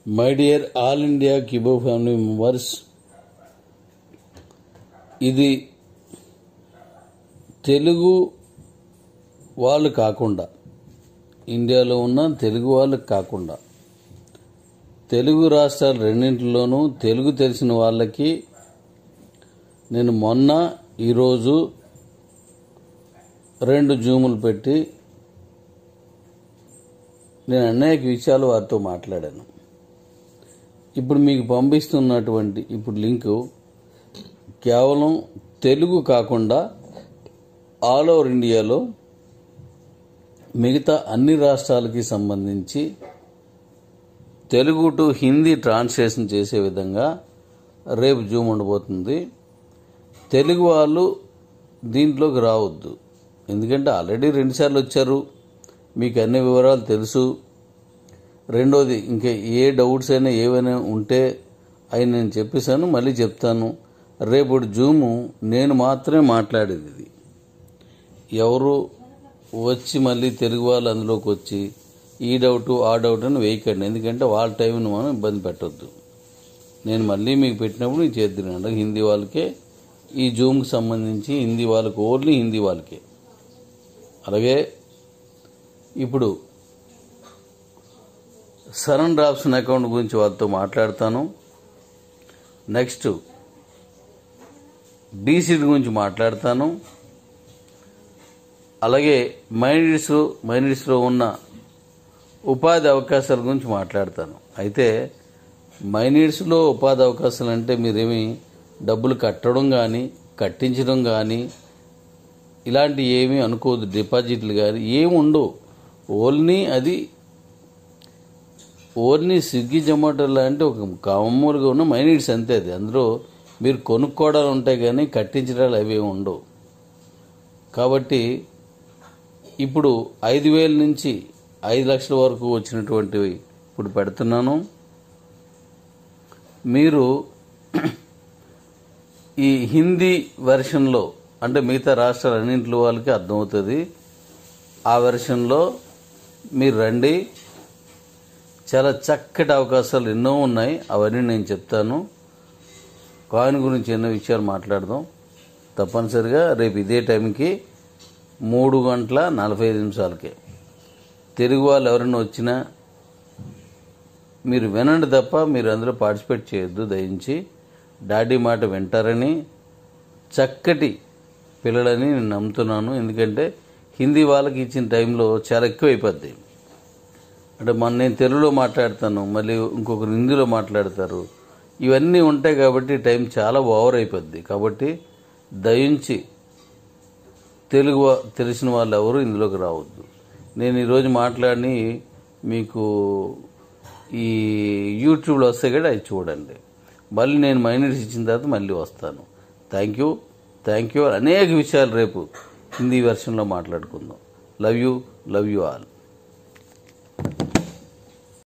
My dear all India కిబో family members, ఇది తెలుగు వాళ్ళు కాకుండా, ఇండియాలో ఉన్న తెలుగు వాళ్ళు కాకుండా, తెలుగు రాష్ట్రాలు రెండింటిలోనూ తెలుగు తెలిసిన వాళ్ళకి నేను మొన్న ఈరోజు 2 జూములు పెట్టి నేను అనేక విషయాలు వారితో మాట్లాడాను. ఇప్పుడు మీకు పంపిస్తున్నటువంటి ఇప్పుడు లింకు కేవలం తెలుగు కాకుండా ఆల్ ఓవర్ ఇండియాలో మిగతా అన్ని రాష్ట్రాలకి సంబంధించి తెలుగు టు హిందీ ట్రాన్స్లేషన్ చేసే విధంగా రేపు జూమ్ ఉండబోతుంది. తెలుగు వాళ్ళు దీంట్లోకి రావద్దు, ఎందుకంటే ఆల్రెడీ 2 సార్లు వచ్చారు, మీకు అన్ని వివరాలు తెలుసు. రెండోది, ఇంకా ఏ డౌట్స్ అయినా ఏవైనా ఉంటే అవి నేను చెప్పేశాను, మళ్ళీ చెప్తాను. రేపటి జూము నేను మాత్రమే మాట్లాడేది. ఇది ఎవరు వచ్చి మళ్ళీ తెలుగు వాళ్ళు అందులోకి వచ్చి ఈ డౌట్ ఆ డౌట్ అని వేయకండి, ఎందుకంటే వాళ్ళ టైంని మనం ఇబ్బంది పెట్టొద్దు. నేను మళ్ళీ మీకు పెట్టినప్పుడు నేను చేద్దాను. హిందీ వాళ్ళకే ఈ జూమ్కి సంబంధించి, హిందీ వాళ్ళకి ఓన్లీ హిందీ వాళ్ళకే. అలాగే ఇప్పుడు సడన్ డ్రాప్షన్ అకౌంట్ గురించి వాళ్ళతో మాట్లాడతాను. నెక్స్ట్ డీసీడ్ గురించి మాట్లాడతాను. అలాగే మైనీడ్స్లో ఉన్న ఉపాధి అవకాశాల గురించి మాట్లాడతాను. అయితే మైనీడ్స్లో ఉపాధి అవకాశాలు అంటే మీరేమి డబ్బులు కట్టడం కానీ కట్టించడం కానీ ఇలాంటి ఏమీ అనుకోవద్దు. డిపాజిట్లు కానీ ఏమి ఉండవు. ఓన్లీ స్విగ్గీ జొమాటో లాంటి ఒక మామూలుగా ఉన్న మైనీడ్స్ అంతే. అది అందులో మీరు కొనుక్కోవడాలు ఉంటాయి కానీ కట్టించడాలు అవి ఉండవు. కాబట్టి ఇప్పుడు 5,000 నుంచి 5 లక్షల వరకు వచ్చినటువంటివి ఇప్పుడు పెడుతున్నాను. మీరు ఈ హిందీ వెర్షన్లో అంటే మిగతా రాష్ట్రాలన్నింటిలో వాళ్ళకి అర్థమవుతుంది. ఆ వెర్షన్లో మీరు రండి. చాలా చక్కటి అవకాశాలు ఎన్నో ఉన్నాయి, అవన్నీ నేను చెప్తాను. కాయిన్ గురించి ఎన్నో విషయాలు మాట్లాడదాం. తప్పనిసరిగా రేపు ఇదే టైంకి 3:45 తెలుగు వాళ్ళు ఎవరైనా వచ్చినా మీరు వినండి తప్ప మీరు అందులో పార్టిసిపేట్ చేయొద్దు దయించి. డాడీ మాట వింటారని, చక్కటి పిల్లలని నేను నమ్ముతున్నాను. ఎందుకంటే హిందీ వాళ్ళకి ఇచ్చిన టైంలో చాలా ఎక్కువ అయిపోద్ది. అంటే నేను తెలుగులో మాట్లాడతాను, మళ్ళీ ఇంకొకరు హిందీలో మాట్లాడతారు, ఇవన్నీ ఉంటాయి. కాబట్టి టైం చాలా ఓవర్ అయిపోద్ది. కాబట్టి దయించి తెలుగు తెలిసిన వాళ్ళు ఎవరు ఇందులోకి రావద్దు. నేను ఈరోజు మాట్లాడి మీకు ఈ యూట్యూబ్లో వస్తే కూడా అవి చూడండి. మళ్ళీ నేను మైనీడ్స్ ఇచ్చిన తర్వాత మళ్ళీ వస్తాను. Thank you. అనేక విషయాలు రేపు హిందీ వెర్షన్లో మాట్లాడుకుందాం. Love you all.